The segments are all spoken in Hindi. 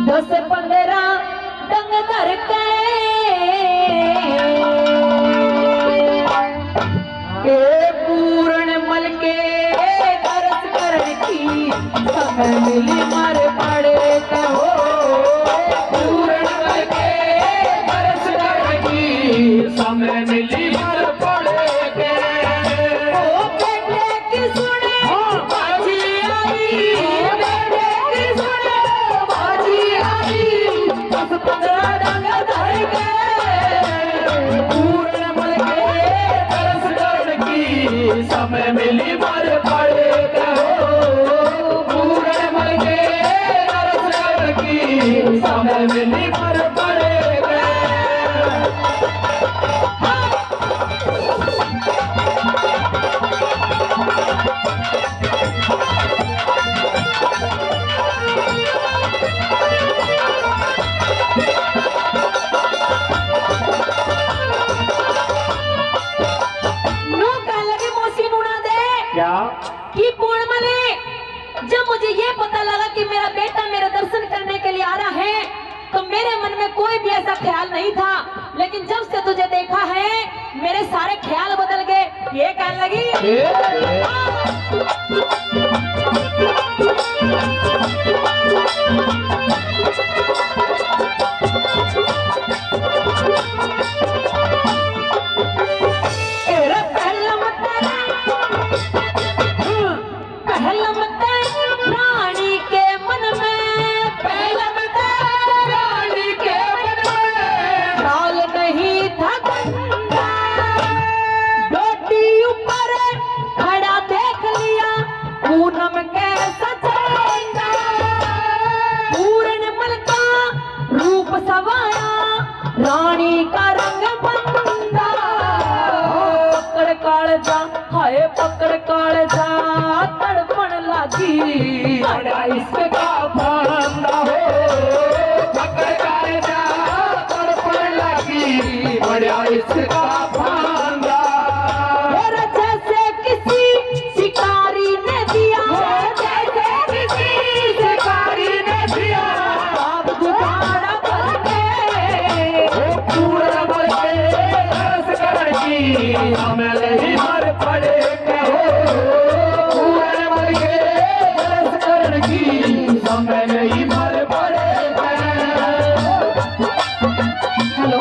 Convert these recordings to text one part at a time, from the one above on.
10-15 डंग धर के पूर्ण मल के दरस करने की समय मिली मर पड़े कहो। पूर्ण मल के दरस करने की समय मिली मर पड़े के। ओ बेटे की सुने बाजी आई, बेटे की सुने बाजी आई, 10-15 डंग धर के पूर्ण मल के दरस करने की समय मिली मर पड़े के। पूर्ण मल के दरस करने की समय मिली मर पड़े के। क्या कि पूर्णमले, जब मुझे ये पता लगा कि मेरा बेटा मेरे दर्शन करने के लिए आ रहा है तो मेरे मन में कोई भी ऐसा ख्याल नहीं था, लेकिन जब से तुझे देखा है मेरे सारे ख्याल बदल गए। ये कहने लगी रानी के मन में, रानी के मन में ख्याल नहीं था गंदा, डोटी ऊपर खड़ा देख लिया पूनम कैसा चंदा, पूर्ण मल का रूप सवाया रानी का रंग बंदा, पकड़ कालजा हाय पकड़ कालजा तड़पण लागी, बड़ा इसका फंदा हो, पकड़ कालजा तड़पण लगी, बड़ा इसका फंदा। मेरा जैसे किसी शिकारी ने दिया, जैसे किसी शिकारी ने दिया, आप दोबारा भर के पूर्ण मल के दरस करने की समय नहीं मर पड़े के। पूर्ण मल के दरस करने की समय नहीं मर पड़े के। हेलो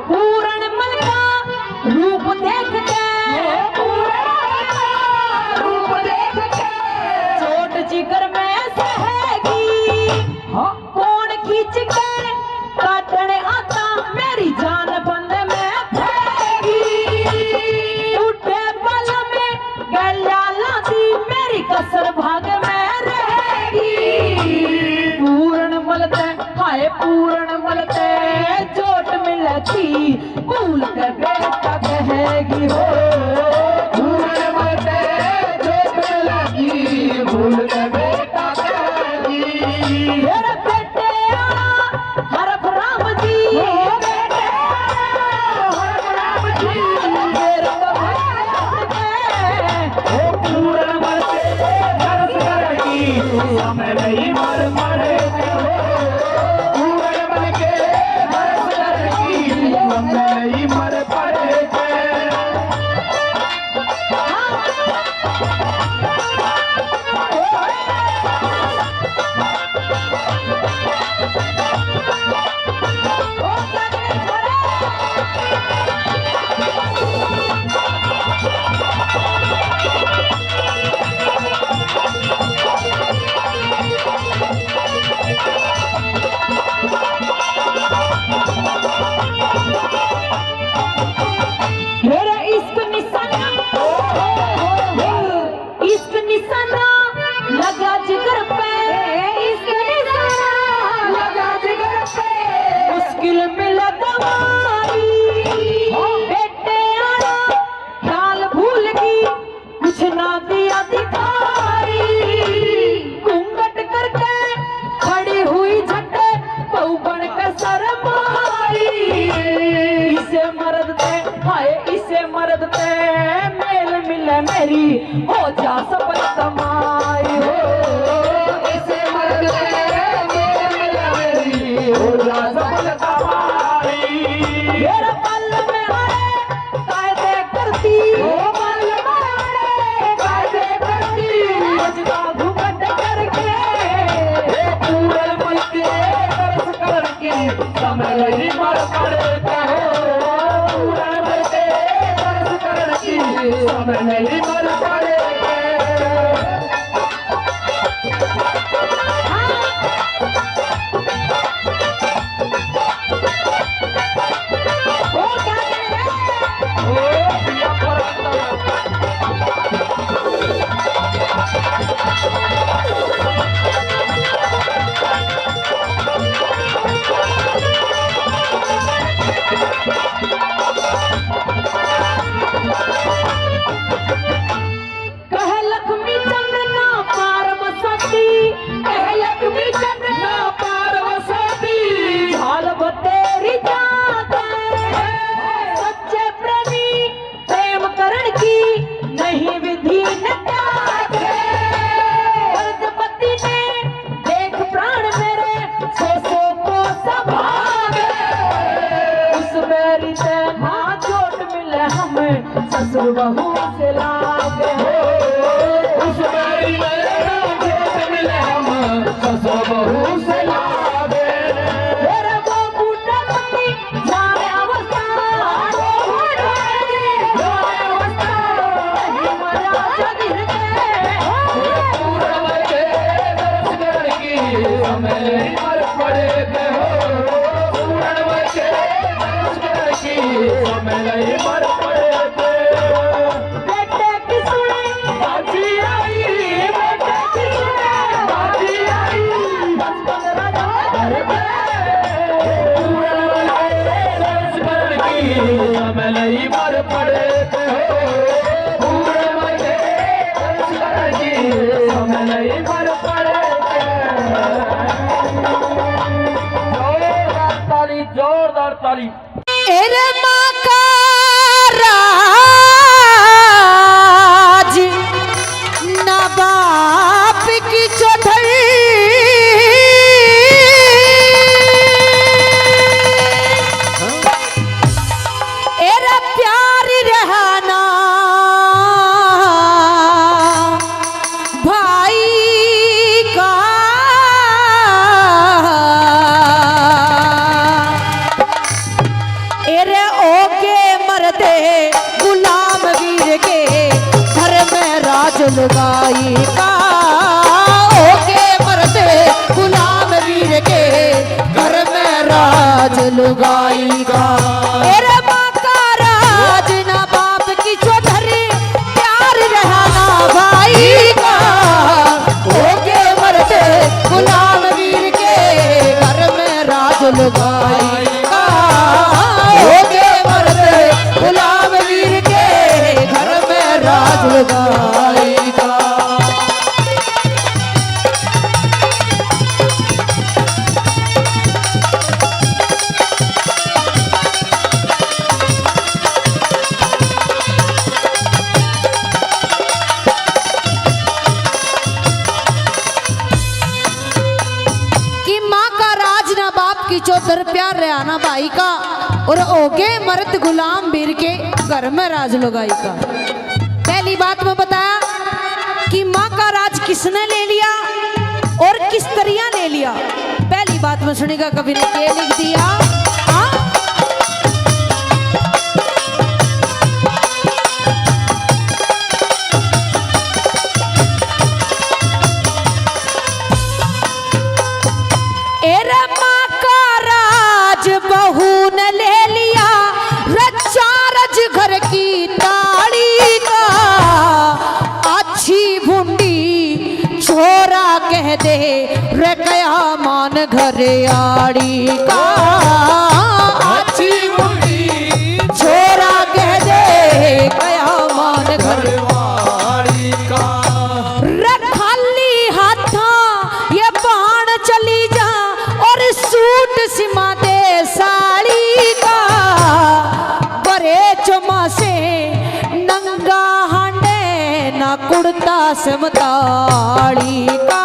पूर्ण मल का रूप देख के, रूप देख के चोट जिगर में सहेगी, कौन खींच के काटने आता मेरी जान बंद में फैगी, टूटे पल में गलिया लादी मेरी कसर भाग में रहेगी, पूर्ण मलते हाय पूर्ण मलते चोट मिलती भूल के बेटा कहेगी हो। पूर्ण मल के चोट लगी, भूल के बेटा कहेगी। मेरे बेटे हरफ राम जी, बेटे हर राम जी, मेरे भगवान के पूर्ण मल के दरस करने की समय नहीं मर पड़े के। पूर्ण मल के दरस करने की समय नहीं मर पड़े के। समय नहीं मर पड़े वो क्या कह रहे हैं? ओ पिया पराता कहे लक्ष्मी चंदना पार्वती, कहे लक्ष्मी चंदना पार्वती हाल तेरी जात है। सच्चे प्रेमी प्रेम करण की नहीं विधि न त्याग है। पति ने देख प्राण मेरे सो को सभाग उस मेरी से माँ चोट मिले हमें ससुर बहू से लाग उस मेरी मेरा खेत मिले हम ससुर बहू से लागे मेरे वो बूटा पति जाने अवस्था वो बूटा पति जाने अवस्था नहीं मरा जदिर के पूर्ण के दर्श करके समय मर पड़े के हो पूर्ण के दर्श करके समय मर पड़े के बेटे की सुने बाजी आई बेटे की सुने बाजी आई बचपन राजा घर पे पूर्ण के दर्श करके समय मर पड़े के हो पूर्ण के दर्श करके समय मर पड़े जोरदार ताली एरे माँ का राज ना बाप की चौधरी एरा प्यार रहना भाई का एरे ओके मरदे गुलाम वीर के घर में राज लगाई का ओके मरदे गुलाम वीर के घर में राज लगाई का एरे माँ का राज ना बाप की चौधरी प्यार रहना भाई का ओके मरदे गुलाम वीर के घर में राज लगाई का होगे मरदे गुलाम वीर के घर में राज लगाएगा कि माँ का राज ना बाप की चौधर प्यार रहना भाई का और ओके मर्द गुलाम वीर के घर में राज लगाई का। पहली बात में बताया कि माँ का राज किसने ले लिया और किस तरह ले लिया। पहली बात में सुनेगा कवि ने क्या लिख दिया। हाँ? एरे माँ का राज बहू ने ले लिया रचा रज घर की ताड़ी का अच्छी भुंडी छोरा कह दे रे कया मान घर आड़ी का अच्छी मुंडी छोरा कह दे कया मान घर वाली का खाली हाथा ये बाण चली जा और सूट सिमा दे साड़ी का बरे चमा से नंगा हांडे ना कुर्ता समताड़ी का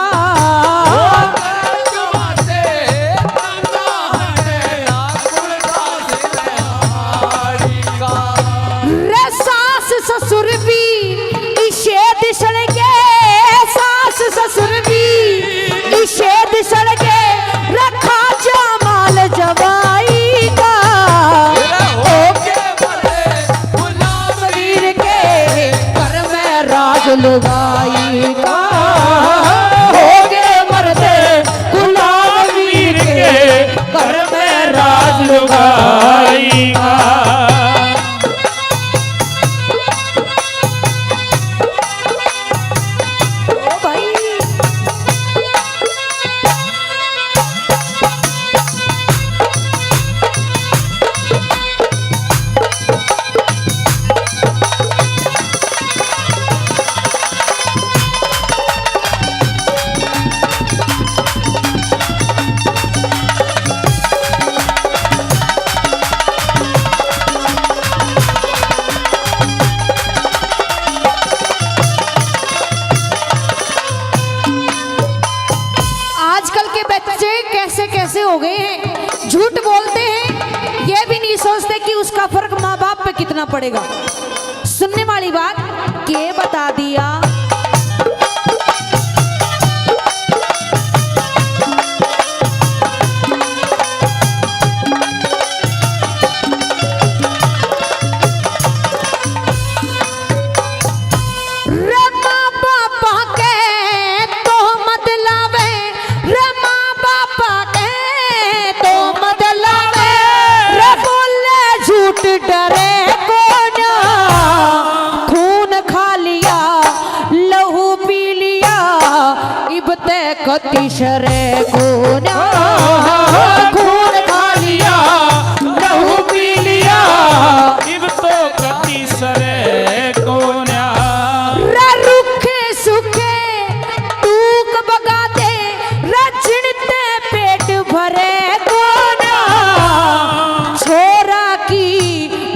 आजकल के बच्चे कैसे कैसे हो गए हैं, झूठ बोलते हैं, ये भी नहीं सोचते कि उसका फर्क माँ बाप पे कितना पड़ेगा। सुनने वाली बात के बता दिया। डरे कोन्या खून खा लिया लहू पी लिया इबते कतिशरे कोन्या खून खा लिया लहू पी लिया इबतो कतिशरे कोन्या रुखे सुखे टूक बगाते रचनते पेट भरे कोन्या छोरा की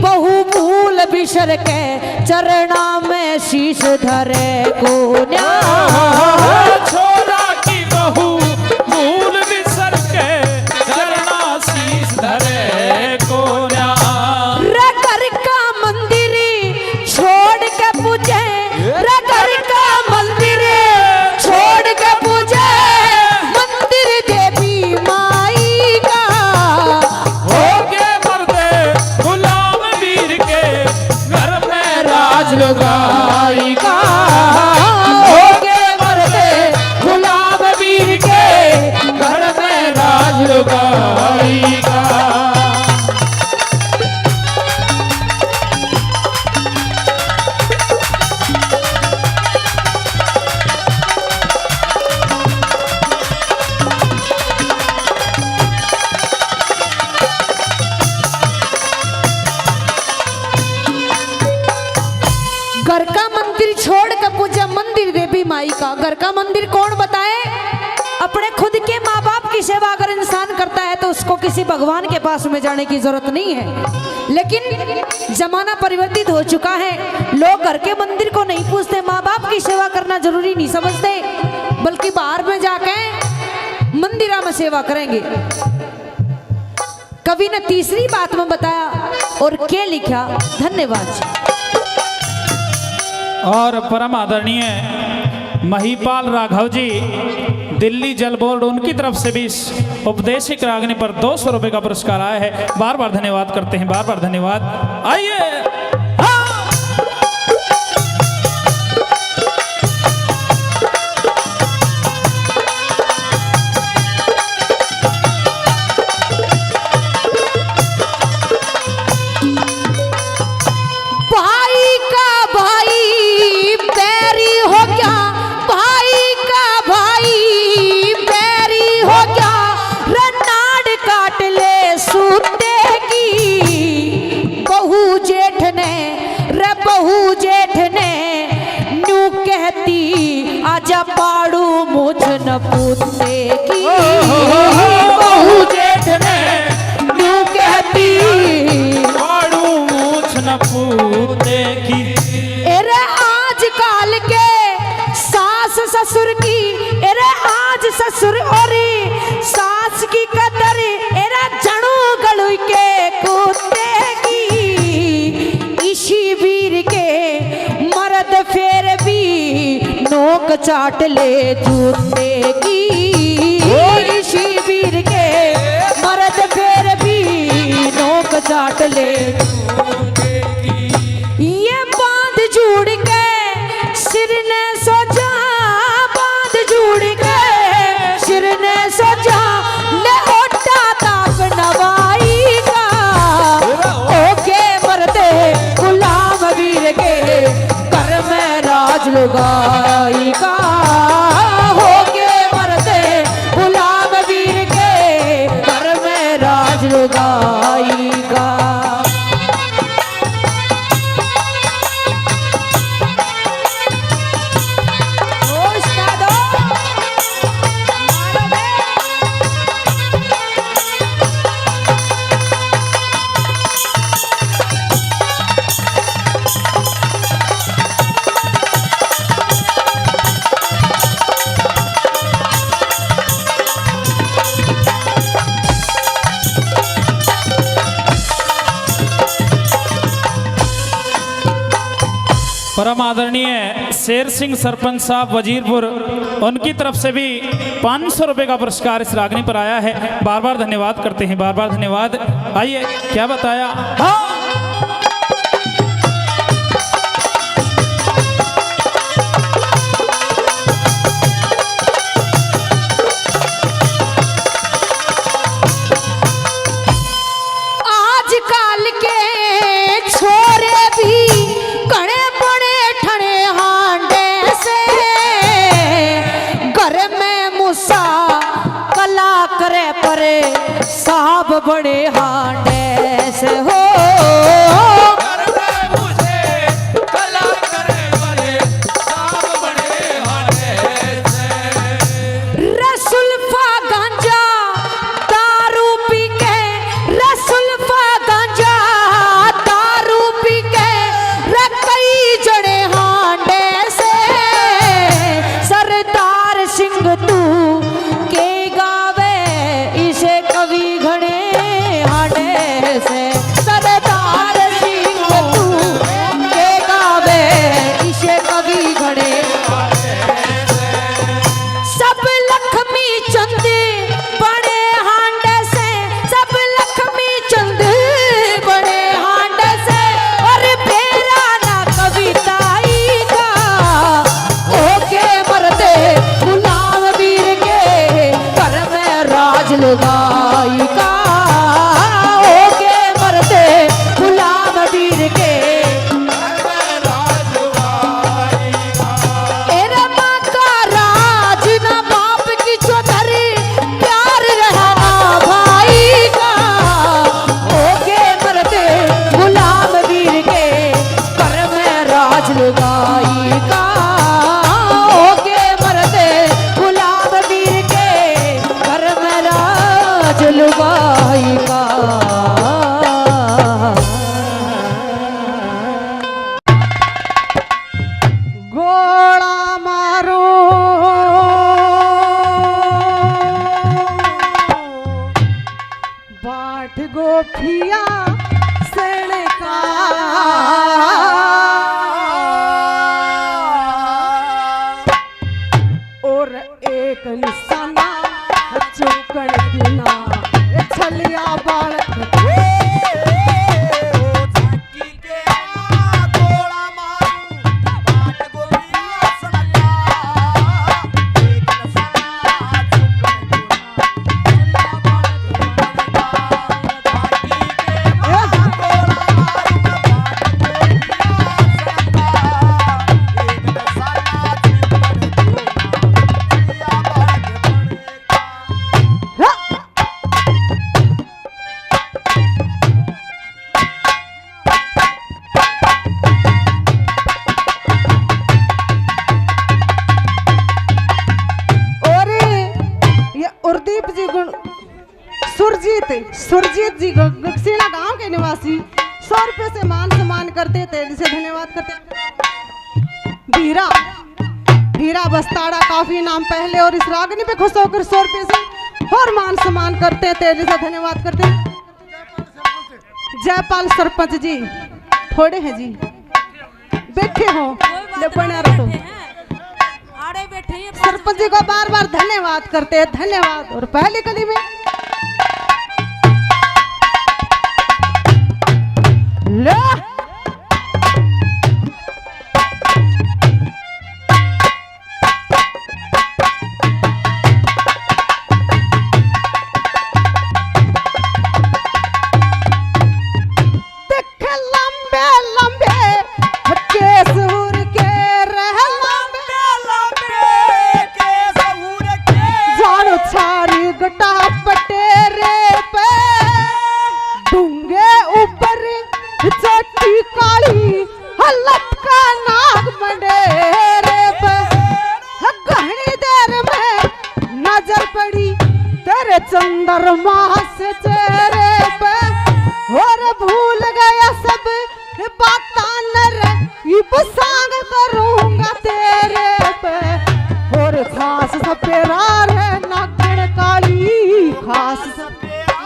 बहुमूल बिशर के चरणा में शीश धरे कोन्या छोरा की बहू मूल बिसर के चरणा शीश धरे कोन्या रगर का मंदिर छोड़ के पूजे रगर का मंदिर छोड़ के पूजे मंदिर देवी माई का हो के मर्दे गुलाम वीर के घर में राज लुगाई का हो गए मरदे गुलाम वीर के घर में राज लुगाई का घर का मंदिर छोड़ कर पूजा मंदिर देवी माई का। घर का मंदिर कौन बताए? अपने खुद के माँ बाप की सेवा अगर इंसान करता है तो उसको किसी भगवान के पास में जाने की जरूरत नहीं है। लेकिन जमाना परिवर्तित हो चुका है, लोग घर के मंदिर को नहीं पूछते, माँ बाप की सेवा करना जरूरी नहीं समझते, बल्कि बाहर में जाके मंदिरा में सेवा करेंगे। कवि ने तीसरी बात में बताया और क्या लिखा, धन्यवाद। और परम आदरणीय महिपाल राघव जी दिल्ली जल बोर्ड, उनकी तरफ से भी इस उपदेशिक रागनी पर 200 रुपए का पुरस्कार आया है। बार बार धन्यवाद करते हैं, बार बार धन्यवाद। आइए भाई का भाई बैरी हो गया, भाई का भाई बैरी हो गया, रनाड़ काट ले सूते की बहू जेठ ने रे बहू जेठ ने न्यू कहती आजा पाड़ू मुझ न पूते की बहू जेठ ने न्यू कहती पाड़ू मूछ न पूते की। एरे आज काल के सास ससुर की, एरे आज ससुर और सास की कदर, एरे जड़ू गलू के कुत्ते की। इसी वीर के मर्द फेर भी नोक चाट ले जूते की। इसी वीर के मर्द फेर भी नोक चाट ले ये बांध जुड़ के सिर ने सोचा, बांध जुड़ के सिर ने सोचा ले ओटा ताप नवाई का। ओके मरते गुलाम वीर के कर में राज लुगाई का। होके मरते परम आदरणीय शेर सिंह सरपंच साहब वजीरपुर, उनकी तरफ से भी 500 रुपये का पुरस्कार इस रागनी पर आया है। बार बार धन्यवाद करते हैं, बार बार धन्यवाद। आइए, क्या बताया। हाँ, आजकल के छोरे भी कड़े बड़े ठणे हांडे से, घर में मुसा कला करे परे साहब बड़े हांडे से हो। रसुल्फा गांजा दारू पी के, रसुल्फा गांजा दारू पी के रकई जड़े हांडे से, सरदार सिंह तू के गावे इसे कवि घड़े हांडे से, सरदार सिंह तू के गावे इसे कवि घड़े। सब लक्ष्मी चंद बड़े हांडे से, सब लक्ष्मी चंद बड़े हांडे से, और फेरा ना कविताई का ओके मरते गुलाम वीर के घर में राज लगाई का, ओके मरते गुलाम वीर के एरा माँ का राज ना बाप की चौधरी, प्यार रहा ना भाई का, ओके मरते गुलाम वीर के कर में राज लगाई का, ओके मरते गुलाम वीर के कर में राज लगाई का। गोला मारो बाट गोफिया सड़का, और एक निशाना चौकड़ गुना छलिया बालक सुरजीत जी गगसीना गांव के निवासी 100 रुपए से मान सम्मान करते थे, जिसे धन्यवाद करते। भीरा बस्ताड़ा काफी नाम पहले, और इस रागनी पे खुश होकर 100 रुपए से और मान सम्मान करते थे, जिसे धन्यवाद करते। जयपाल सरपंच जी थोड़े हैं जी, बैठे हो ले बना रहो, सरपंच जी को बार बार धन्यवाद करते हैं, धन्यवाद। और पहली कली में ले चंद्रमा से चेहरे पे, और भूल गया सब बातां रे, इब सांग करूंगा तेरे पे, और खास सपेरा रे नागण काली, खास सपेरा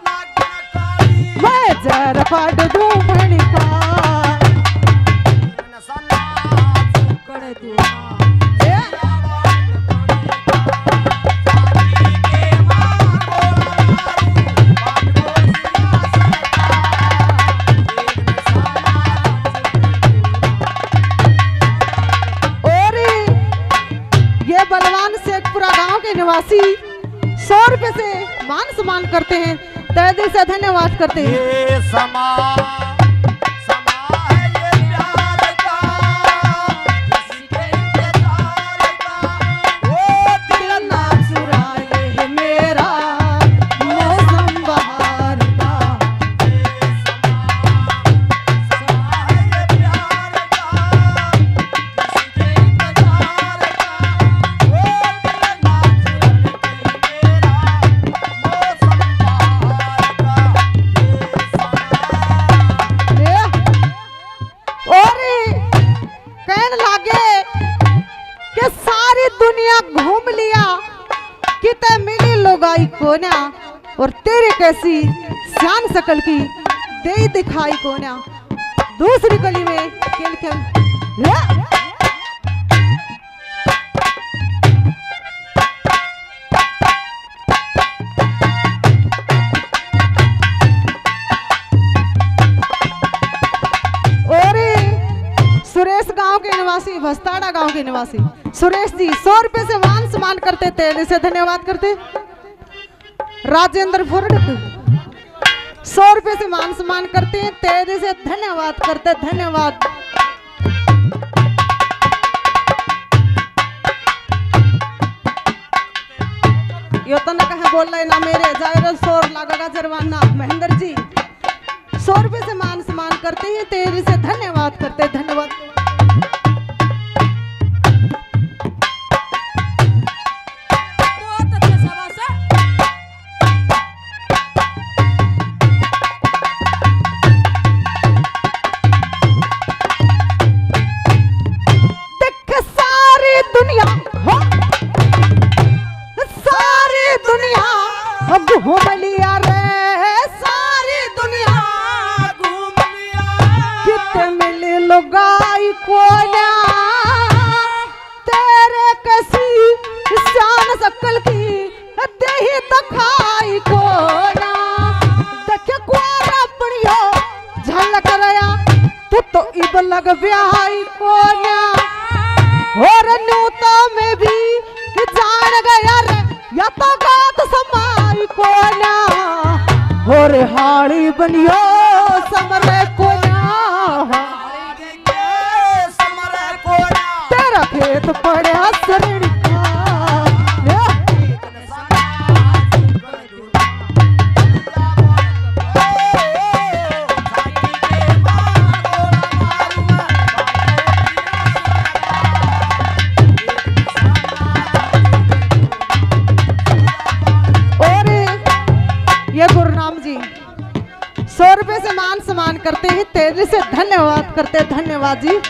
नागण काली, मैं जर पड़ दूं मणिका बलवान शेखपुरा गांव के निवासी 100 रुपए से मान सम्मान करते हैं, तहे दिल से धन्यवाद करते हैं। ये समा है ये प्यार का, किसी के इंतजार का, वो दिल ना चुराए है मेरा मौसम बहार का। समा है ये प्यार का, किसी के इंतजार का, वो दिल ना चुराए मेरा मौसम और कहने लागे कि सारी दुनिया घूम लिया कि ते मिली लोगाई कोना, और तेरे कैसी शान शकल की दे दिखाई कोना। दूसरी गली में खेल खेल सुरेश गांव के निवासी, भस्ताड़ा गांव के निवासी सुरेश जी 100 रुपए से मान सम्मान करते थे, इसे धन्यवाद करते। राजेंद्र फुरड 100 रुपए से मान सम्मान करते हैं, तेरे से धन्यवाद करते, धन्यवाद। यो तो न कहे बोल रहे ना मेरे जायरो 100 लगेगा जुर्माना। महेंद्र जी 100 रुपए से मान सम्मान करते हैं, तेरे से धन्यवाद करते, धन्यवाद। देख सारी दुनिया हो, सारी दुनिया घूम लिया रे, सारी दुनिया घूम लिया, कितने मिले लुगाई कोना, तेरे कैसी शान शकल की देही दिखाई कोना। देखे कोरा बढ़ियो झलक रया, तू तो इब लग ब्याही कोना, और न्यूता में भी जान गया रे, या तो गात समाई कोना, और हाड़ी बनियो समरे कोना, समरे कोना, तेरा खेत पड़ा शरण का। और ये गुरुनाम जी 100 रुपए से मान सम्मान करते हैं, तेरे से धन्यवाद करते, धन्यवाद जी।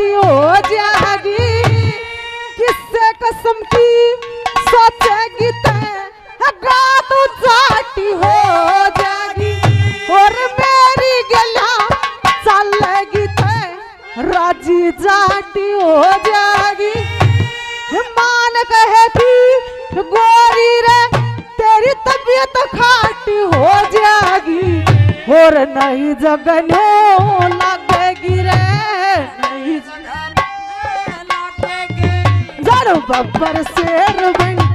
जागी हो जागी, किससे कसम की सोचेगी गात जाटी हो जागी, और मेरी गला चलेगी राजी जाटी हो जागी। मान कहे थी गोरी रे तेरी तबीयत खाटी हो जागी, और नहीं जगने लगेगी रे, नहीं जड़ बब्बर शेर बनका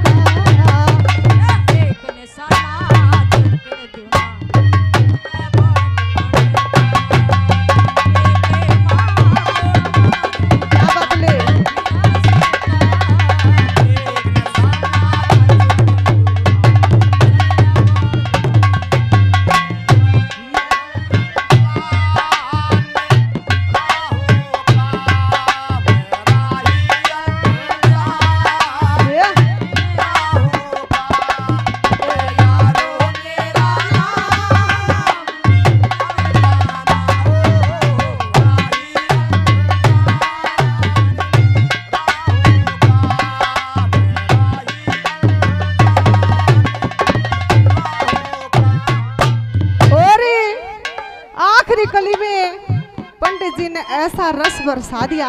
कली में पंडित जी ने ऐसा रस बरसा दिया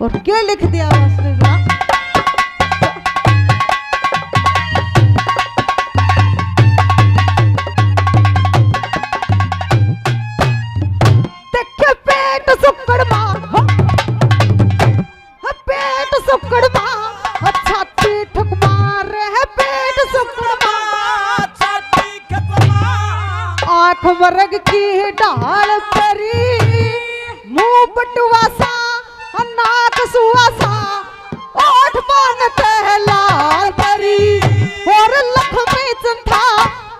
और क्या लिख दिया उसने देखे पेट सुक्कड़ मां, पेट सुक्कड़ मां, छाती ठुक मार है पेट सुक्कड़ मां, छाती ठुक मार, आंख मरग की ढाल परी, मुंह बटुआसा नाक सुआसा, ओठ पान लाल परी, और लक्ष्मी चंथा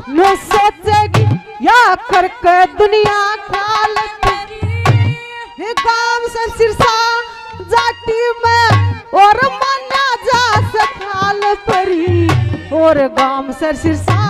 न सोचेगी या करके दुनिया खाल तेरी, गांव से सिरसा जाटी में और माना जा सखाल परी, और गांव से सिरसा